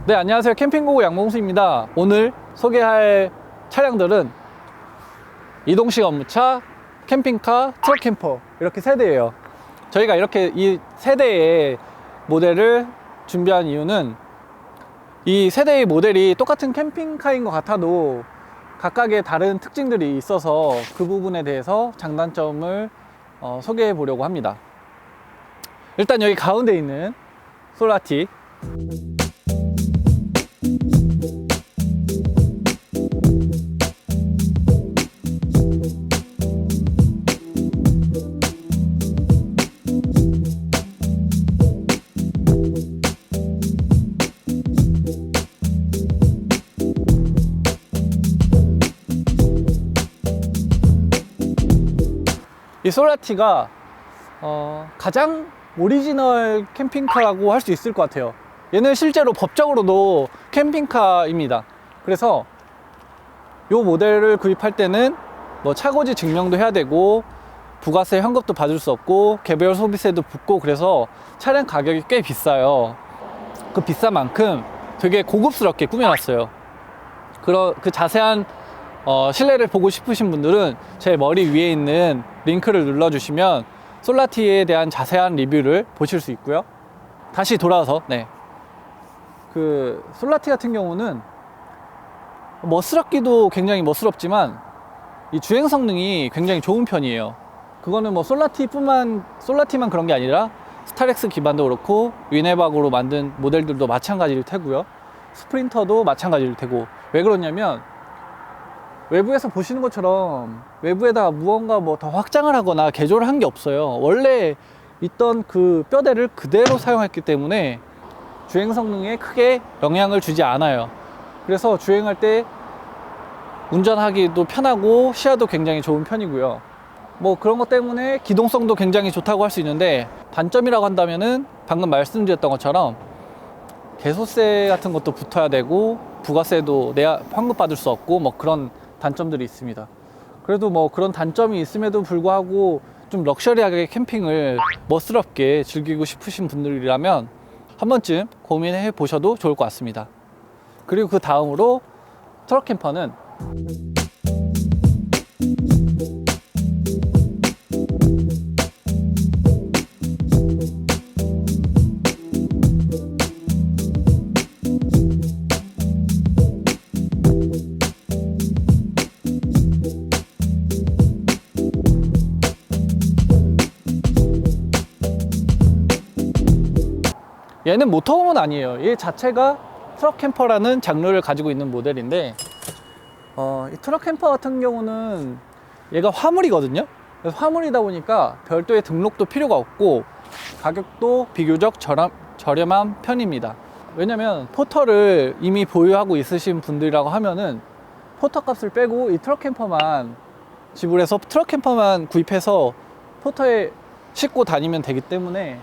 네, 안녕하세요. 캠핑고고 양봉수입니다. 오늘 소개할 차량들은 이동식 업무차, 캠핑카, 트럭 캠퍼 이렇게 세 대예요. 저희가 이렇게 이 세 대의 모델을 준비한 이유는 이 세 대의 모델이 똑같은 캠핑카인 것 같아도 각각의 다른 특징들이 있어서 그 부분에 대해서 장단점을 소개해 보려고 합니다. 일단 여기 가운데 있는 솔라티, 이 솔라티가 가장 오리지널 캠핑카라고 할 수 있을 것 같아요. 얘는 실제로 법적으로도 캠핑카입니다. 그래서 이 모델을 구입할 때는 뭐 차고지 증명도 해야 되고 부가세 현금도 받을 수 없고 개별 소비세도 붙고, 그래서 차량 가격이 꽤 비싸요. 그 비싼 만큼 되게 고급스럽게 꾸며놨어요. 그 자세한 실내를 보고 싶으신 분들은 제 머리 위에 있는 링크를 눌러주시면 솔라티에 대한 자세한 리뷰를 보실 수 있고요. 다시 돌아와서 그 솔라티 같은 경우는 멋스럽기도 굉장히 멋스럽지만 이 주행 성능이 굉장히 좋은 편이에요. 그거는 뭐 솔라티만 그런 게 아니라 스타렉스 기반도 그렇고 위네박으로 만든 모델들도 마찬가지일 테고요. 스프린터도 마찬가지일 테고. 왜 그러냐면 외부에서 보시는 것처럼 외부에다가 무언가 뭐 더 확장을 하거나 개조를 한 게 없어요. 원래 있던 그 뼈대를 그대로 사용했기 때문에 주행 성능에 크게 영향을 주지 않아요. 그래서 주행할 때 운전하기도 편하고 시야도 굉장히 좋은 편이고요. 뭐 그런 것 때문에 기동성도 굉장히 좋다고 할 수 있는데, 단점이라고 한다면은 방금 말씀드렸던 것처럼 개소세 같은 것도 붙어야 되고 부가세도 환급받을 수 없고 뭐 그런 단점들이 있습니다. 그래도 뭐 그런 단점이 있음에도 불구하고 좀 럭셔리하게 캠핑을 멋스럽게 즐기고 싶으신 분들이라면 한 번쯤 고민해 보셔도 좋을 것 같습니다. 그리고 그 다음으로 트럭 캠퍼는 얘는 모터홈은 아니에요. 얘 자체가 트럭 캠퍼라는 장르를 가지고 있는 모델인데, 이 트럭 캠퍼 같은 경우는 얘가 화물이거든요. 그래서 화물이다 보니까 별도의 등록도 필요가 없고 가격도 비교적 저렴한 편입니다. 왜냐면 포터를 이미 보유하고 있으신 분들이라고 하면은 포터 값을 빼고 이 트럭 캠퍼만 지불해서 트럭 캠퍼만 구입해서 포터에 싣고 다니면 되기 때문에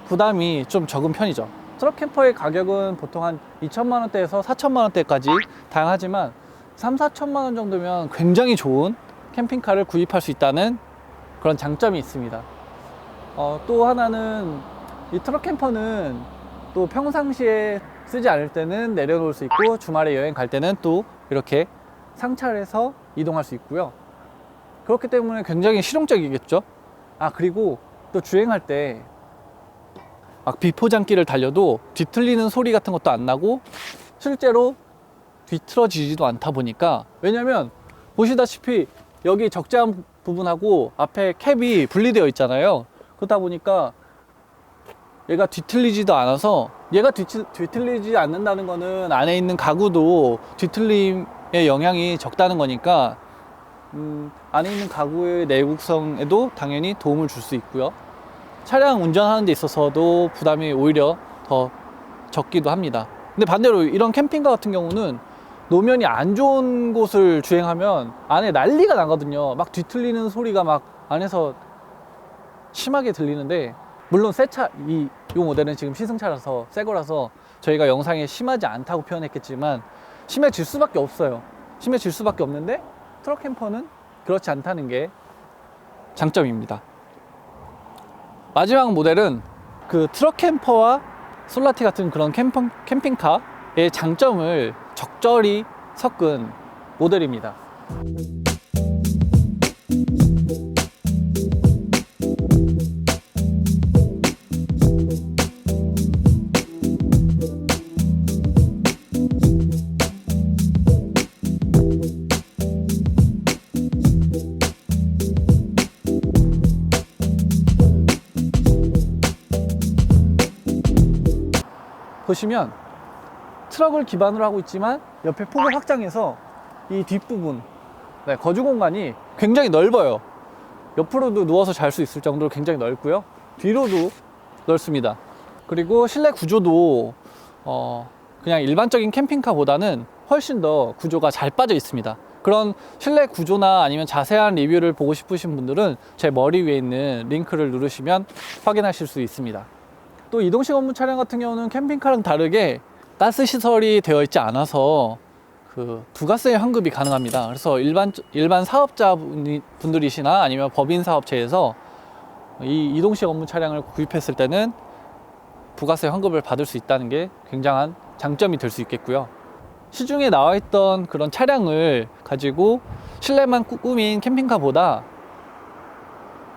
부담이 좀 적은 편이죠. 트럭 캠퍼의 가격은 보통 한 2천만 원대에서 4천만 원대까지 다양하지만 3, 4천만 원 정도면 굉장히 좋은 캠핑카를 구입할 수 있다는 그런 장점이 있습니다. 또 하나는 이 트럭 캠퍼는 또 평상시에 쓰지 않을 때는 내려놓을 수 있고 주말에 여행 갈 때는 또 이렇게 상차해서 이동할 수 있고요. 그렇기 때문에 굉장히 실용적이겠죠. 그리고 또 주행할 때 막 비포장길을 달려도 뒤틀리는 소리 같은 것도 안 나고 실제로 뒤틀어지지도 않다 보니까, 왜냐면 보시다시피 여기 적재한 부분하고 앞에 캡이 분리되어 있잖아요. 그러다 보니까 얘가 뒤틀리지도 않아서, 얘가 뒤틀리지 않는다는 거는 안에 있는 가구도 뒤틀림의 영향이 적다는 거니까 안에 있는 가구의 내구성에도 당연히 도움을 줄 수 있고요. 차량 운전하는 데 있어서도 부담이 오히려 더 적기도 합니다. 근데 반대로 이런 캠핑카 같은 경우는 노면이 안 좋은 곳을 주행하면 안에 난리가 나거든요. 막 뒤틀리는 소리가 막 안에서 심하게 들리는데, 물론 이 모델은 지금 시승차라서 새 거라서 저희가 영상에 심하지 않다고 표현했겠지만 심해질 수밖에 없어요. 심해질 수밖에 없는데 트럭 캠퍼는 그렇지 않다는 게 장점입니다. 마지막 모델은 그 트럭 캠퍼와 솔라티 같은 그런 캠핑카의 장점을 적절히 섞은 모델입니다. 보시면 트럭을 기반으로 하고 있지만 옆에 폭을 확장해서 이 뒷부분, 네, 거주 공간이 굉장히 넓어요. 옆으로도 누워서 잘 수 있을 정도로 굉장히 넓고요. 뒤로도 넓습니다. 그리고 실내 구조도 그냥 일반적인 캠핑카보다는 훨씬 더 구조가 잘 빠져 있습니다. 그런 실내 구조나 아니면 자세한 리뷰를 보고 싶으신 분들은 제 머리 위에 있는 링크를 누르시면 확인하실 수 있습니다. 또 이동식 업무 차량 같은 경우는 캠핑카랑 다르게 가스 시설이 되어 있지 않아서 그 부가세 환급이 가능합니다. 그래서 일반 사업자 분들이시나 아니면 법인 사업체에서 이 이동식 업무 차량을 구입했을 때는 부가세 환급을 받을 수 있다는 게 굉장한 장점이 될 수 있겠고요. 시중에 나와 있던 그런 차량을 가지고 실내만 꾸민 캠핑카보다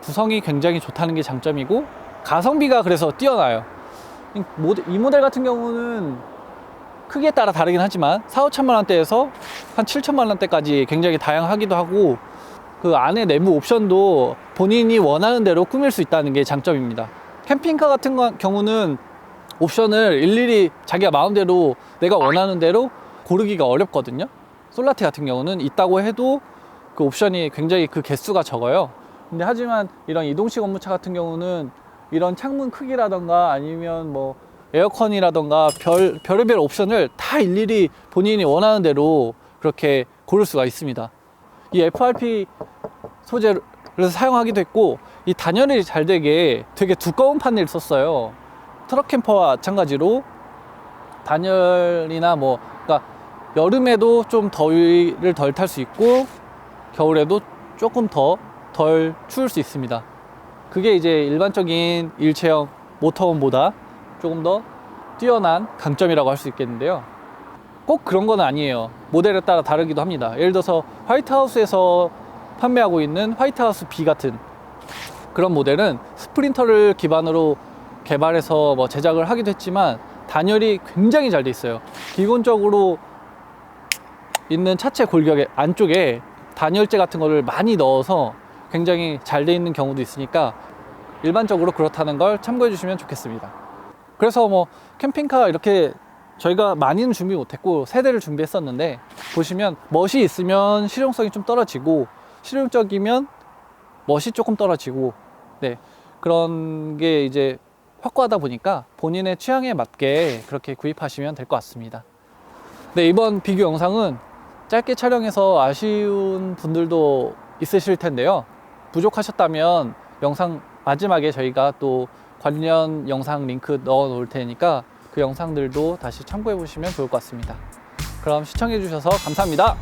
구성이 굉장히 좋다는 게 장점이고, 가성비가 그래서 뛰어나요. 이 모델 같은 경우는 크기에 따라 다르긴 하지만 4-5천만 원대에서 한 7천만 원대까지 굉장히 다양하기도 하고, 그 안에 내부 옵션도 본인이 원하는 대로 꾸밀 수 있다는 게 장점입니다. 캠핑카 같은 경우는 옵션을 일일이 자기가 마음대로 내가 원하는 대로 고르기가 어렵거든요. 솔라티 같은 경우는 있다고 해도 그 옵션이 굉장히 그 개수가 적어요. 근데 하지만 이런 이동식 업무차 같은 경우는 이런 창문 크기라던가 아니면 뭐 에어컨이라던가 별의별 옵션을 다 일일이 본인이 원하는 대로 그렇게 고를 수가 있습니다. 이 FRP 소재를 사용하기도 했고, 이 단열이 잘 되게 되게 두꺼운 판넬을 썼어요. 트럭 캠퍼와 마찬가지로 단열이나 뭐, 그러니까 여름에도 좀 더위를 덜 탈 수 있고 겨울에도 조금 더 덜 추울 수 있습니다. 그게 이제 일반적인 일체형 모터홈보다 조금 더 뛰어난 강점이라고 할 수 있겠는데요. 꼭 그런 건 아니에요. 모델에 따라 다르기도 합니다. 예를 들어서 화이트하우스에서 판매하고 있는 화이트하우스 B 같은 그런 모델은 스프린터를 기반으로 개발해서 뭐 제작을 하기도 했지만 단열이 굉장히 잘 돼 있어요. 기본적으로 있는 차체 골격의 안쪽에 단열재 같은 거를 많이 넣어서 굉장히 잘 돼 있는 경우도 있으니까 일반적으로 그렇다는 걸 참고해 주시면 좋겠습니다. 그래서 뭐 캠핑카 이렇게 저희가 많이는 준비 못했고 3대를 준비했었는데, 보시면 멋이 있으면 실용성이 좀 떨어지고 실용적이면 멋이 조금 떨어지고, 네, 그런 게 이제 확고하다 보니까 본인의 취향에 맞게 그렇게 구입하시면 될 것 같습니다. 네, 이번 비교 영상은 짧게 촬영해서 아쉬운 분들도 있으실 텐데요. 부족하셨다면 영상 마지막에 저희가 또 관련 영상 링크 넣어 놓을 테니까 그 영상들도 다시 참고해 보시면 좋을 것 같습니다. 그럼 시청해 주셔서 감사합니다.